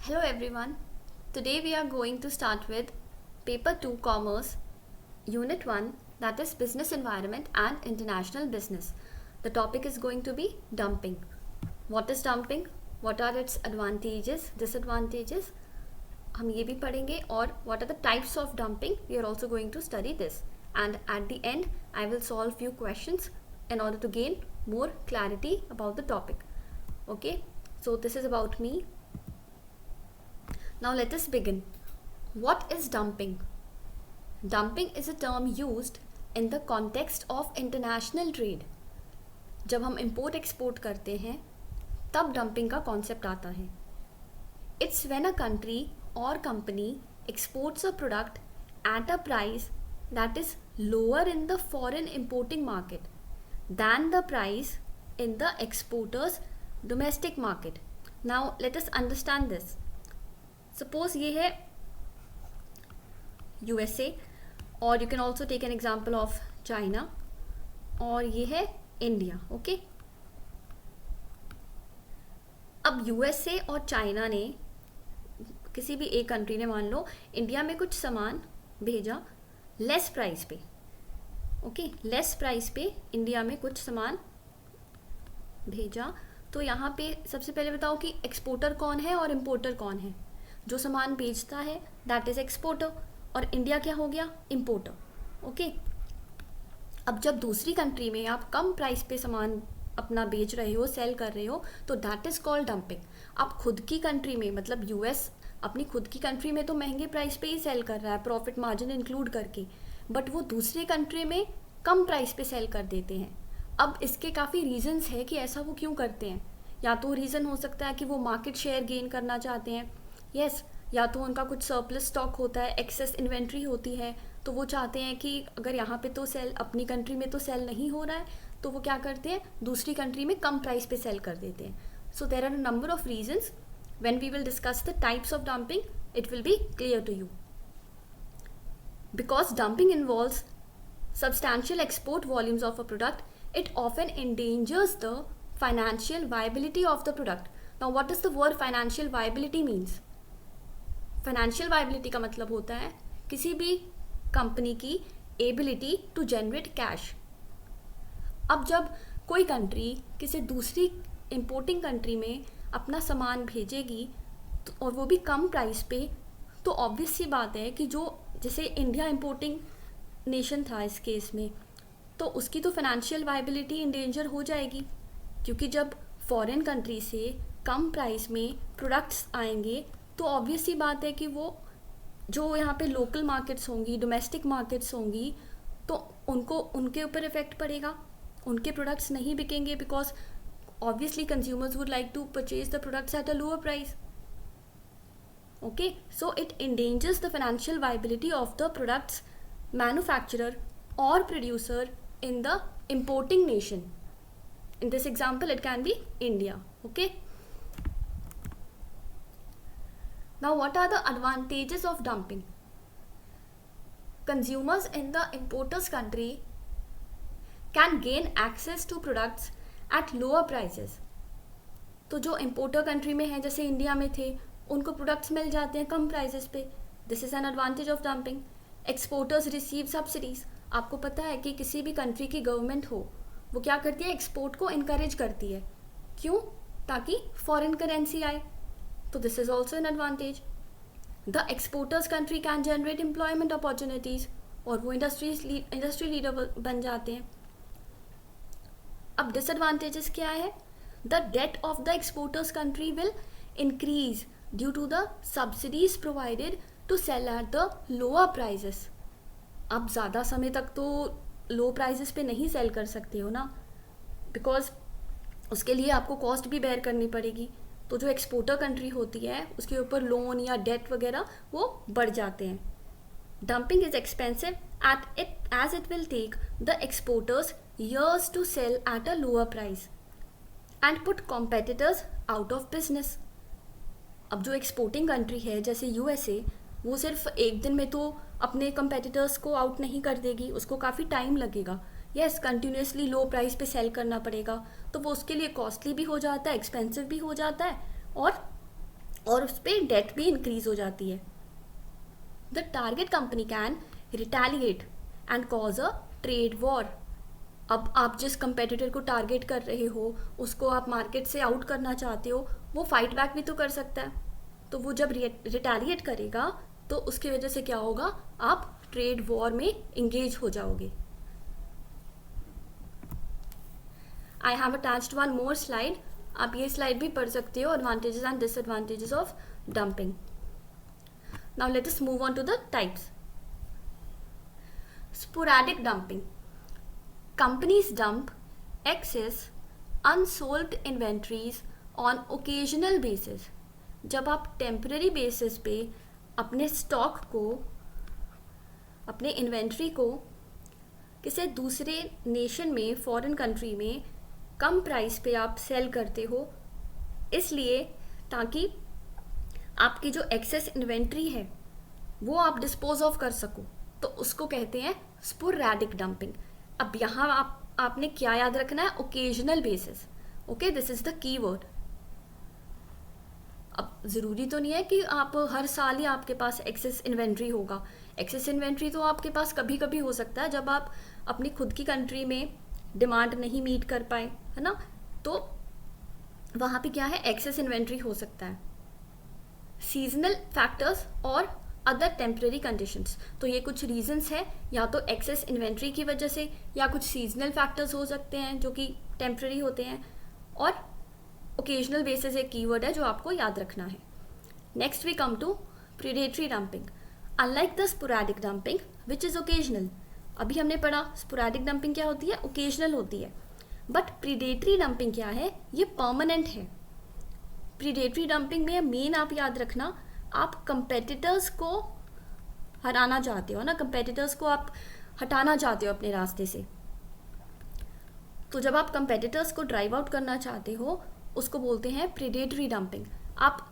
Hello everyone. Today we are going to start with Paper 2 Commerce Unit 1, that is Business Environment and International Business. The topic is going to be dumping. What is dumping? What are its advantages, disadvantages? हम ये भी पढ़ेंगे और what are the types of dumping? We are also going to study this. And at the end, I will solve few questions in order to gain more clarity about the topic. Okay, so this is about me. Now let us begin. What is dumping? Dumping is a term used in the context of international trade. जब हम import export करते हैं तब dumping का concept आता है. It's when a country or company exports a product at a price that is lower in the foreign importing market than the price in the exporter's domestic market. Now let us understand this. Suppose ये है USA और you can also take an example of China और ये है India. Okay? अब USA और China ने किसी भी एक कंट्री ने मान लो इंडिया में कुछ सामान भेजा लेस प्राइस पे. ओके, लेस प्राइस पे इंडिया में कुछ सामान भेजा. तो यहाँ पे सबसे पहले बताओ कि एक्सपोर्टर कौन है और इम्पोर्टर कौन है. जो सामान बेचता है दैट इज एक्सपोर्टर और इंडिया क्या हो गया, इम्पोर्टर. ओके, अब जब दूसरी कंट्री में आप कम प्राइस पे सामान अपना बेच रहे हो, सेल कर रहे हो, तो दैट इज कॉल्ड डंपिंग. आप खुद की कंट्री में मतलब यूएस अपनी खुद की कंट्री में तो महंगे प्राइस पे ही सेल कर रहा है, प्रॉफिट मार्जिन इंक्लूड करके, बट वो दूसरी कंट्री में कम प्राइस पे सेल कर देते हैं. अब इसके काफ़ी रीजंस है कि ऐसा वो क्यों करते हैं. या तो रीज़न हो सकता है कि वो मार्केट शेयर गेन करना चाहते हैं. यस, या तो उनका कुछ सरप्लस स्टॉक होता है, एक्सेस इन्वेंट्री होती है, तो वो चाहते हैं कि अगर यहाँ पे तो सेल अपनी कंट्री में तो सेल नहीं हो रहा है, तो वो क्या करते हैं, दूसरी कंट्री में कम प्राइस पे सेल कर देते हैं. So there are a number of reasons. When we will discuss the types of dumping, it will be clear to you. Because dumping involves substantial export volumes of a product, it often endangers the financial viability of the product. Now, what does the word financial viability means? Financial viability का मतलब होता है किसी भी company की ability to generate cash. अब जब कोई कंट्री किसी दूसरी इंपोर्टिंग कंट्री में अपना सामान भेजेगी तो और वो भी कम प्राइस पे, तो ऑब्वियस सी बात है कि जो जैसे इंडिया इंपोर्टिंग नेशन था इस केस में, तो उसकी तो फाइनेंशियल वायबिलिटी इंडेंजर हो जाएगी. क्योंकि जब फॉरेन कंट्री से कम प्राइस में प्रोडक्ट्स आएंगे तो ऑब्वियस सी बात है कि वो जो यहाँ पे लोकल मार्केट्स होंगी, डोमेस्टिक मार्केट्स होंगी, तो उनको उनके ऊपर इफेक्ट पड़ेगा. उनके प्रोडक्ट्स नहीं बिकेंगे because obviously consumers would like to purchase the products at a lower price. Okay, so it endangers the financial viability of the product's manufacturer or producer in the importing nation. In this example it can be India. Okay, now what are the advantages of dumping? Consumers in the importer's country can gain access to products at lower prices. तो जो importer country में है जैसे India में थे, उनको products मिल जाते हैं कम प्राइसेस पे. This is an advantage of dumping. Exporters receive subsidies. आपको पता है कि किसी भी कंट्री की गवर्नमेंट हो वो क्या करती है, एक्सपोर्ट को इनकरेज करती है. क्यों? ताकि फॉरेन करेंसी आए. तो this is also an advantage. The exporters country can generate employment opportunities और वो इंडस्ट्री लीडर बन जाते हैं. अब डिसएडवांटेजेस क्या है? The debt of the exporters country will increase due to the subsidies provided to sell at the lower prices. अब ज़्यादा समय तक तो लो प्राइजेस पे नहीं सेल कर सकते हो ना, बिकॉज उसके लिए आपको कॉस्ट भी बेयर करनी पड़ेगी. तो जो एक्सपोर्टर कंट्री होती है उसके ऊपर लोन या डेट वगैरह वो बढ़ जाते हैं. Dumping is expensive as it will take the exporters years to sell at a lower price and put competitors out of business. अब जो एक्सपोर्टिंग कंट्री है जैसे यूएसए, वो सिर्फ एक दिन में तो अपने कंपेटिटर्स को आउट नहीं कर देगी, उसको काफ़ी टाइम लगेगा. यस, कंटिन्यूसली लो प्राइस पे सेल करना पड़ेगा, तो वो उसके लिए कॉस्टली भी हो जाता है, एक्सपेंसिव भी हो जाता है, और और उस पर डेट भी इंक्रीज हो जाती है। The target company can retaliate and cause a trade war. अब आप जिस कंपेटिटर को टारगेट कर रहे हो, उसको आप मार्केट से आउट करना चाहते हो, वो फाइट बैक भी तो कर सकता है। तो वो जब रिटेलिएट करेगा तो उसकी वजह से क्या होगा, आप ट्रेड वॉर में इंगेज हो जाओगे। I have attached one more slide, आप ये स्लाइड भी पढ़ सकते हो, advantages and disadvantages of dumping. Now let us move on to the types. Sporadic dumping, companies dump excess unsold inventories on occasional basis। जब आप टेम्पररी बेसिस पे अपने स्टॉक को, अपने इन्वेंट्री को किसी दूसरे नेशन में, फॉरेन कंट्री में कम प्राइस पे आप सेल करते हो, इसलिए ताकि आपकी जो एक्सेस इन्वेंट्री है वो आप डिस्पोज ऑफ कर सको, तो उसको कहते हैं स्पोरेडिक डंपिंग। अब यहाँ आपने क्या याद रखना है, occasional basis. Okay, this is the key word. अब ज़रूरी तो नहीं है कि आप हर साल ही आपके पास एक्सेस इन्वेंट्री होगा। एक्सेस इन्वेंट्री तो आपके पास कभी कभी हो सकता है जब आप अपनी खुद की कंट्री में डिमांड नहीं मीट कर पाए, है ना, तो वहाँ पे क्या है, एक्सेस इन्वेंट्री हो सकता है। सीजनल फैक्टर्स और अदर टेम्पररी कंडीशंस, तो ये कुछ रीजंस हैं, या तो एक्सेस इन्वेंट्री की वजह से, या कुछ सीजनल फैक्टर्स हो सकते हैं जो कि टेम्पररी होते हैं, और ओकेजनल बेसिस एक कीवर्ड है जो आपको याद रखना है। Next we come to predatory dumping. Unlike the sporadic dumping which is occasional, अभी हमने पढ़ा स्पोरेडिक डंपिंग क्या होती है, ओकेजनल होती है, बट प्रीडेटरी डंपिंग क्या है, ये परमानेंट है। प्रीडेटरी डंपिंग में मेन आप याद रखना, आप कंपेटिटर्स को हराना चाहते हो ना, कंपेटिटर्स को आप हटाना चाहते हो अपने रास्ते से। तो जब आप कंपेटिटर्स को ड्राइव आउट करना चाहते हो, उसको बोलते हैं प्रीडेटरी डंपिंग। आप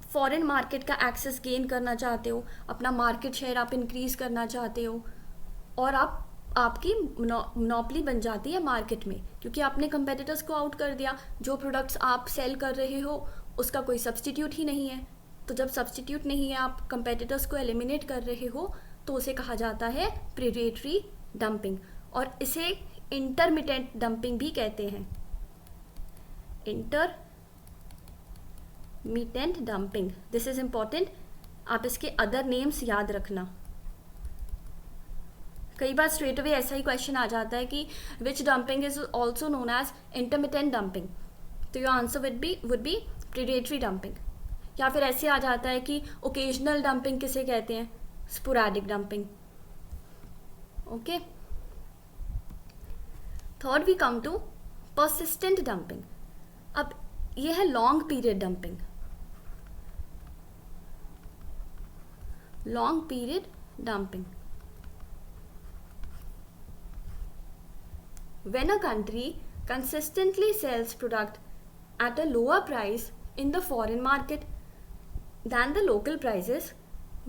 फॉरेन मार्केट का एक्सेस गेन करना चाहते हो, अपना मार्केट शेयर आप इंक्रीज करना चाहते हो, और आपकी मोनोपोली बन जाती है मार्केट में, क्योंकि आपने कंपेटिटर्स को आउट कर दिया। जो प्रोडक्ट्स आप सेल कर रहे हो उसका कोई सब्स्टिट्यूट ही नहीं है। तो जब सब्स्टिट्यूट नहीं है, आप कंपेटिटर्स को एलिमिनेट कर रहे हो, तो उसे कहा जाता है प्रीडेटरी डंपिंग, और इसे इंटरमिटेंट डंपिंग भी कहते हैं। Intermittent dumping, this is important, आप इसके अदर नेम्स याद रखना। कई बार स्ट्रेट अवे ऐसा ही क्वेश्चन आ जाता है कि which dumping is also known as intermittent dumping, तो your answer would be predatory dumping. या फिर ऐसे आ जाता है कि ओकेजनल डंपिंग किसे कहते हैं, sporadic dumping. Okay, third we come to persistent dumping. अब ये है long period dumping. Long period dumping, when a country consistently sells product at a lower price in the foreign market than the local prices,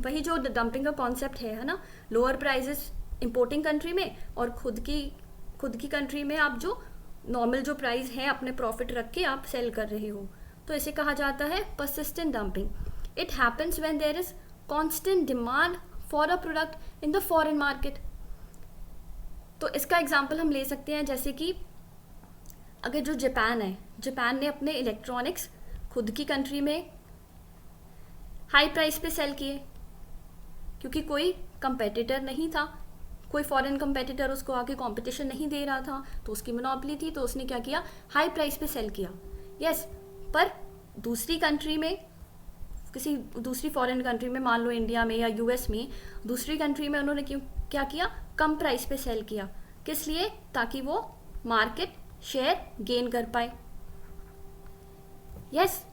वही जो dumping का concept है ना, lower prices importing country में, और खुद की कंट्री में आप जो नॉर्मल जो प्राइस है अपने प्रॉफिट रख के आप सेल कर रहे हो, तो इसे कहा जाता है persistent dumping. It happens when there is constant demand for a product in the foreign market. तो इसका एग्जाम्पल हम ले सकते हैं, जैसे कि अगर जो जापान है, जापान ने अपने इलेक्ट्रॉनिक्स खुद की कंट्री में हाई प्राइस पे सेल किए, क्योंकि कोई कंपेटिटर नहीं था, कोई फॉरेन कंपेटिटर उसको आके कंपटीशन नहीं दे रहा था, तो उसकी मोनोपोली थी, तो उसने क्या किया, हाई प्राइस पे सेल किया। यस, पर दूसरी कंट्री में, किसी दूसरी फॉरेन कंट्री में, मान लो इंडिया में या यूएस में, दूसरी कंट्री में उन्होंने क्या किया, कम प्राइस पे सेल किया। किस लिए, ताकि वो मार्केट शेयर गेन कर पाए। यस,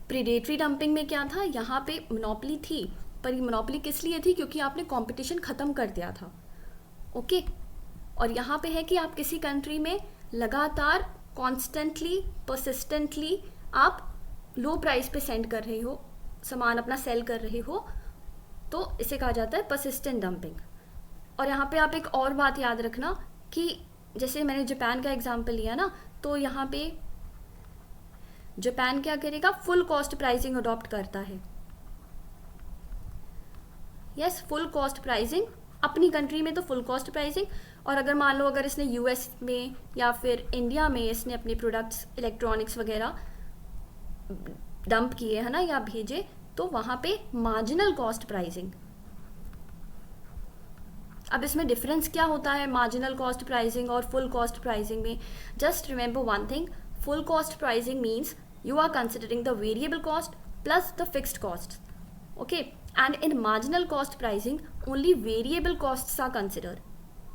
प्रीडेटरी डंपिंग में क्या था, यहाँ पे मोनोपोली थी, पर ये मोनोपोली किस लिए थी, क्योंकि आपने कंपटीशन ख़त्म कर दिया था। ओके, और यहाँ पे है कि आप किसी कंट्री में लगातार कॉन्स्टेंटली परसिस्टेंटली आप लो प्राइस पे सेंड कर रहे हो, सामान अपना सेल कर रहे हो, तो इसे कहा जाता है परसिस्टेंट डंपिंग। और यहाँ पे आप एक और बात याद रखना कि जैसे मैंने जापान का एग्जांपल लिया ना, तो यहाँ पे जापान क्या करेगा, फुल कॉस्ट प्राइसिंग अडॉप्ट करता है। यस, फुल कॉस्ट प्राइसिंग अपनी कंट्री में तो फुल कॉस्ट प्राइसिंग, और अगर मान लो अगर इसने यूएस में या फिर इंडिया में इसने अपने प्रोडक्ट्स इलेक्ट्रॉनिक्स वगैरह डंप किए है ना या भेजे, तो वहाँ पे मार्जिनल कॉस्ट प्राइसिंग। अब इसमें डिफरेंस क्या होता है मार्जिनल कॉस्ट प्राइसिंग और फुल कॉस्ट प्राइसिंग में? Just remember one thing, full cost pricing means you are considering the variable cost plus the fixed costs, okay, and in marginal cost pricing only variable costs are considered,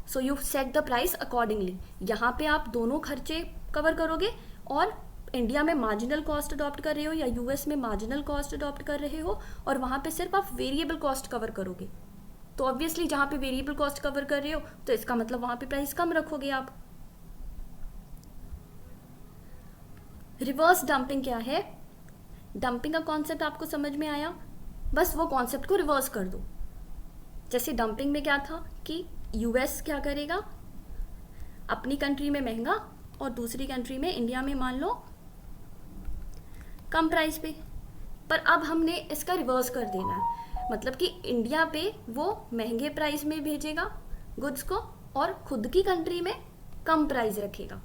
so you set the price accordingly। यहाँ पे आप दोनों खर्चे cover करोगे, और India में marginal cost adopt कर रहे हो या यूएस में मार्जिनल कॉस्ट अडॉप्ट कर रहे हो, और वहाँ पे सिर्फ आप वेरिएबल कॉस्ट कवर करोगे। तो ऑब्वियसली जहाँ पे वेरिएबल कॉस्ट कवर कर रहे हो तो इसका मतलब वहाँ पे प्राइस कम रखोगे आप। रिवर्स डंपिंग क्या है? डंपिंग का कॉन्सेप्ट आपको समझ में आया? बस वो कॉन्सेप्ट को रिवर्स कर दो। जैसे डंपिंग में क्या था कि यूएस क्या करेगा, अपनी कंट्री में महंगा और दूसरी कंट्री में इंडिया में मान लो कम प्राइस पे, पर अब हमने इसका रिवर्स कर देना है, मतलब कि इंडिया पे वो महंगे प्राइस में भेजेगा गुड्स को और खुद की कंट्री में कम प्राइस रखेगा।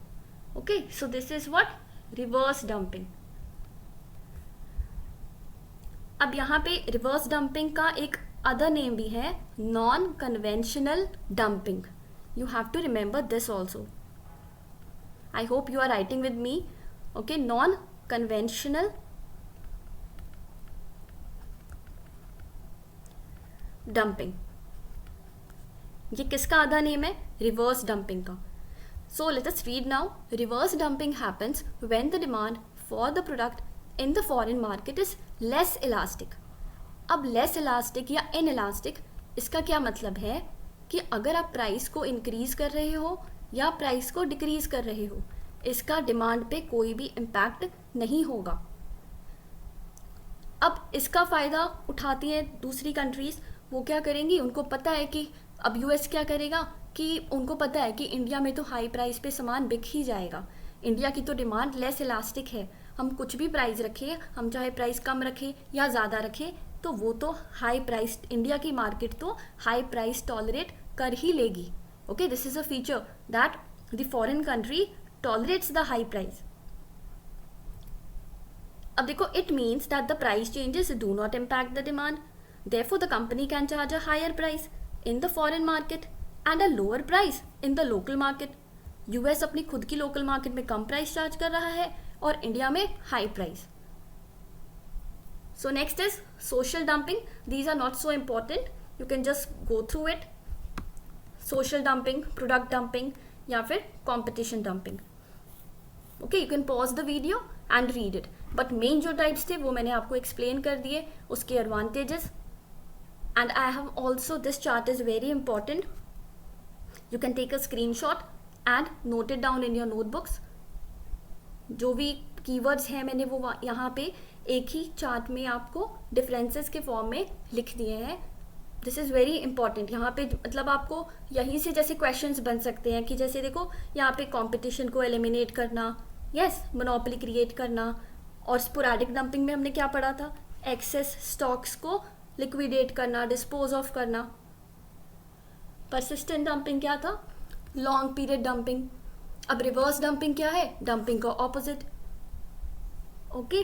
Okay, so this is what reverse dumping. अब यहाँ पे रिवर्स डंपिंग का एक अदर नेम भी है, non conventional dumping. You have to remember this also. I hope you are writing with me. Okay, non conventional dumping, ये किसका other name है? रिवर्स डंपिंग का। So let us read now. Reverse dumping happens when the demand for the product in the foreign market is less elastic. अब less elastic या inelastic, इसका क्या मतलब है कि अगर आप प्राइस को इंक्रीज कर रहे हो या प्राइस को डिक्रीज कर रहे हो, इसका डिमांड पे कोई भी इम्पैक्ट नहीं होगा। अब इसका फ़ायदा उठाती हैं दूसरी कंट्रीज़। वो क्या करेंगी, उनको पता है कि अब यूएस क्या करेगा कि उनको पता है कि इंडिया में तो हाई प्राइस पे सामान बिक ही जाएगा, इंडिया की तो डिमांड लेस इलास्टिक है, हम कुछ भी प्राइस रखें, हम चाहे प्राइस कम रखें या ज़्यादा रखें तो वो तो हाई प्राइस, इंडिया की मार्केट तो हाई प्राइस टॉलरेट कर ही लेगी। Okay, this is a feature that the foreign country tolerates the high price. अब देखो, it means that the price changes do not impact the demand, therefore the company can charge a higher price in the foreign market and a lower price in the local market. US अपनी खुद की local market में कम price charge कर रहा है और India में high price. So next is social dumping. These are not so important, you can just go through it. Social dumping, product dumping या फिर competition dumping. Okay, you can pause the video and read it, but main जो types थे वो मैंने आपको explain कर दिए, उसके advantages. And I have also, this chart is very important. You can take a screenshot and note it down in your notebooks. जो भी keywords हैं मैंने वो यहाँ पे एक ही चार्ट में आपको डिफरेंसेस के फॉर्म में लिख दिए हैं। This is very important. यहाँ पे मतलब आपको यहीं से जैसे क्वेश्चंस बन सकते हैं कि जैसे देखो यहाँ पे कंपटीशन को एलिमिनेट करना, यस, मोनोपोली क्रिएट करना, और स्पोरेडिक डंपिंग में हमने क्या पढ़ा था, एक्सेस स्टॉक्स को लिक्विडेट करना, डिस्पोज ऑफ करना। परसिस्टेंट डंपिंग क्या था, लॉन्ग पीरियड डंपिंग। अब रिवर्स डंपिंग क्या है, डंपिंग का opposite. Okay,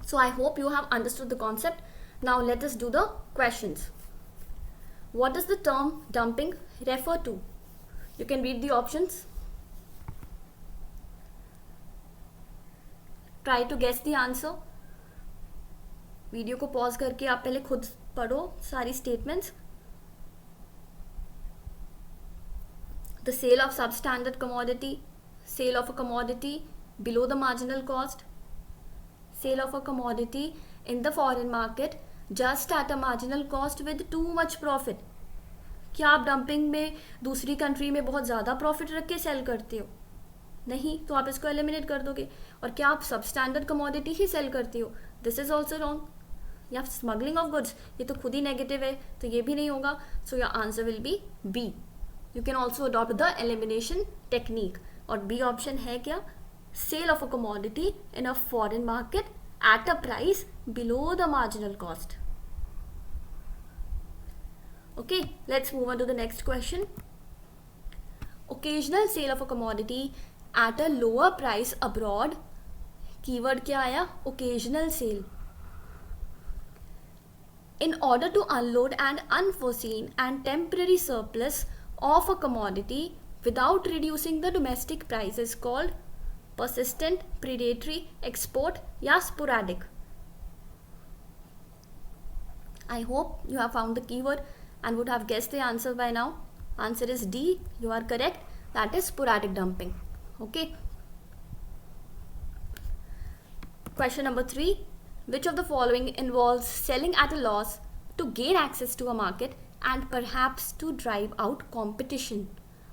so I hope you have understood the concept. Now let us do the questions. What does the term dumping refer to? You can read the options, try to guess the answer. Video को pause करके आप पहले खुद पढ़ो सारी statements. The cell of substandard commodity, sale of a commodity below the marginal cost, sale of a commodity in the foreign market just at a marginal cost with too much profit. क्या आप dumping में दूसरी country में बहुत ज़्यादा profit रख के cell करते हो? नहीं, तो आप इसको एलिमिनेट कर दोगे। और क्या आप सबस्टैंडर्ड कमोडिटी ही सेल करते हो? This is also wrong. या स्मगलिंग ऑफ गुड्स, ये तो खुद ही नेगेटिव है, तो ये भी नहीं होगा। So your answer will be B. You can also adopt the elimination technique. और बी ऑप्शन है क्या, sale of a commodity in a foreign market at a price below the marginal cost. Okay, let's move on to the next question. Occasional sale of a commodity at a lower price abroad. Keyword क्या आया? Occasional sale. In order to unload an unforeseen and temporary surplus of a commodity without reducing the domestic price is called persistent, predatory, export या sporadic. I hope you have found the keyword and would have guessed the answer by now. Answer is D. You are correct. That is sporadic dumping. Okay. Question number 3. Which of the following involves selling at a loss to gain access to a market and perhaps to drive out competition?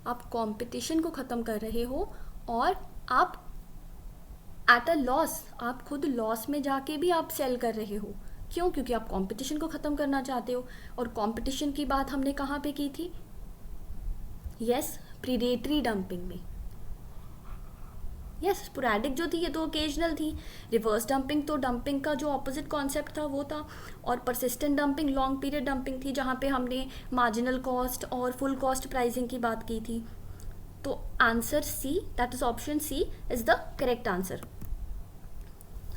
आप competition को ख़त्म कर रहे हो और आप at a loss, आप खुद loss में जाके भी आप sell कर रहे हो. क्यों? क्योंकि आप competition को ख़त्म करना चाहते हो. और competition की बात हमने कहाँ पे की थी? Yes, predatory dumping में. यस, स्पोरैडिक जो थी ये तो ओकेजनल थी. रिवर्स डंपिंग तो डंपिंग का जो ऑपोजिट कॉन्सेप्ट था वो था. और persistent dumping long period dumping थी जहाँ पे हमने मार्जिनल कॉस्ट और फुल कॉस्ट प्राइसिंग की बात की थी. तो answer C, that is option C is the correct answer.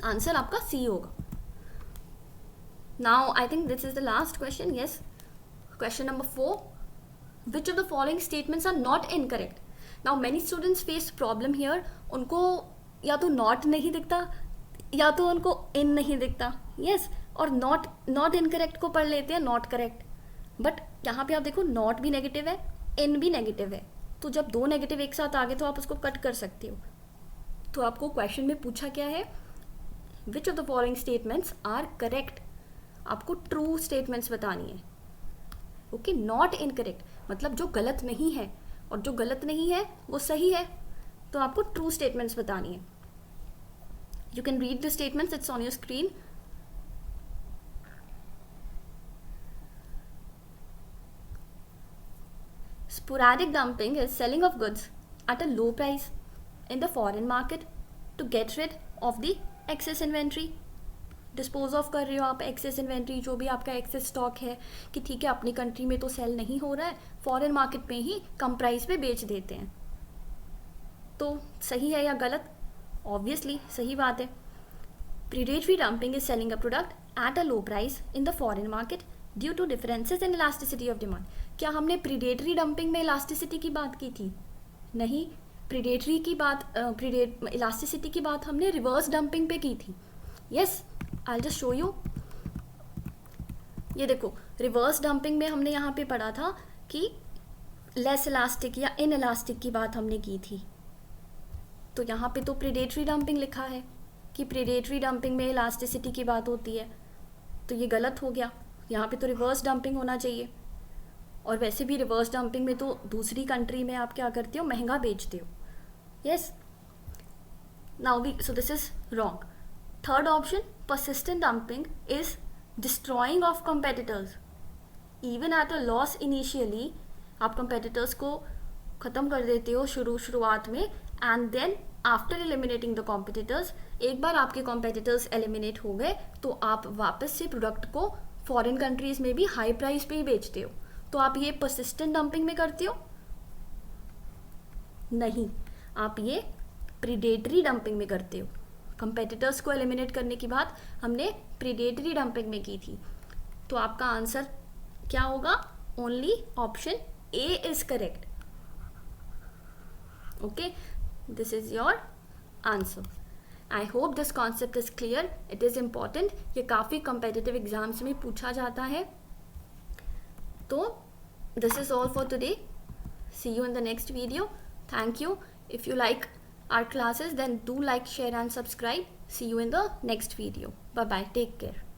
Answer आपका सी होगा. Now I think this is the last question. Yes, question number 4. Which of the following statements are not incorrect? Now many students face problem here. उनको या तो not नहीं दिखता या तो उनको इन नहीं दिखता. यस, और नॉट इनकरेक्ट को पढ़ लेते हैं नॉट करेक्ट. बट यहाँ पे आप देखो नॉट भी नेगेटिव है, इन भी नेगेटिव है. तो जब दो नेगेटिव एक साथ आ गए तो आप उसको कट कर सकते हो. तो आपको क्वेश्चन में पूछा क्या है? Which of the following statements are correct? आपको ट्रू स्टेटमेंट्स बतानी है. ओके, नॉट इनकरेक्ट मतलब जो गलत नहीं है, और जो गलत नहीं है वो सही है. तो आपको ट्रू स्टेटमेंट्स बतानी है. You can read the statements, it's on your screen. Sporadic dumping is selling of goods at a low price in the foreign market to get rid of the excess inventory. Dispose of कर रहे हो आप access inventory, जो भी आपका access stock है, कि ठीक है अपनी कंट्री में तो सेल नहीं हो रहा है, फॉरेन मार्केट में ही कम प्राइस पे बेच देते हैं. तो सही है या गलत? ऑब्वियसली सही बात है. Predatory dumping is selling a product at a low price in the foreign market due to differences in elasticity of demand. क्या हमने प्रीडेटरी डंपिंग में इलास्टिसिटी की बात की थी? नहीं. प्रीडेटरी की बात इलास्टिसिटी की बात हमने रिवर्स डंपिंग पे की थी. Yes, I'll just show you. ये देखो, रिवर्स डंपिंग में हमने यहाँ पे पढ़ा था कि लेस इलास्टिक या इन इलास्टिक की बात हमने की थी. तो यहाँ पे तो प्रीडेटरी डंपिंग लिखा है कि प्रीडेटरी डंपिंग में इलास्टिसिटी की बात होती है. तो ये गलत हो गया. यहाँ पे तो रिवर्स डंपिंग होना चाहिए. और वैसे भी रिवर्स डंपिंग में तो दूसरी कंट्री में आप क्या करते हो? महंगा बेचते हो. Yes, now so this is wrong. Third option, persistent dumping is destroying of competitors. Even at a loss initially, आप competitors को ख़त्म कर देते हो शुरुआत में, and then after eliminating the competitors, एक बार आपके competitors eliminate हो गए तो आप वापस से प्रोडक्ट को फॉरेन कंट्रीज में भी हाई प्राइस पे ही बेचते हो. तो आप ये persistent dumping में करते हो? नहीं, आप ये predatory dumping में करते हो. कंपेटिटर्स को एलिमिनेट करने की बात हमने प्रीडेटरी डंपिंग में की थी. तो आपका आंसर क्या होगा? Only option A is correct. Okay, this is your answer. I hope this concept is clear. It is important. ये काफ़ी कंपेटिटिव एग्जाम्स में पूछा जाता है. तो this is all for today. See you in the next video. Thank you. If you like our classes, then do like, share and subscribe. See you in the next video. Bye bye. Take care.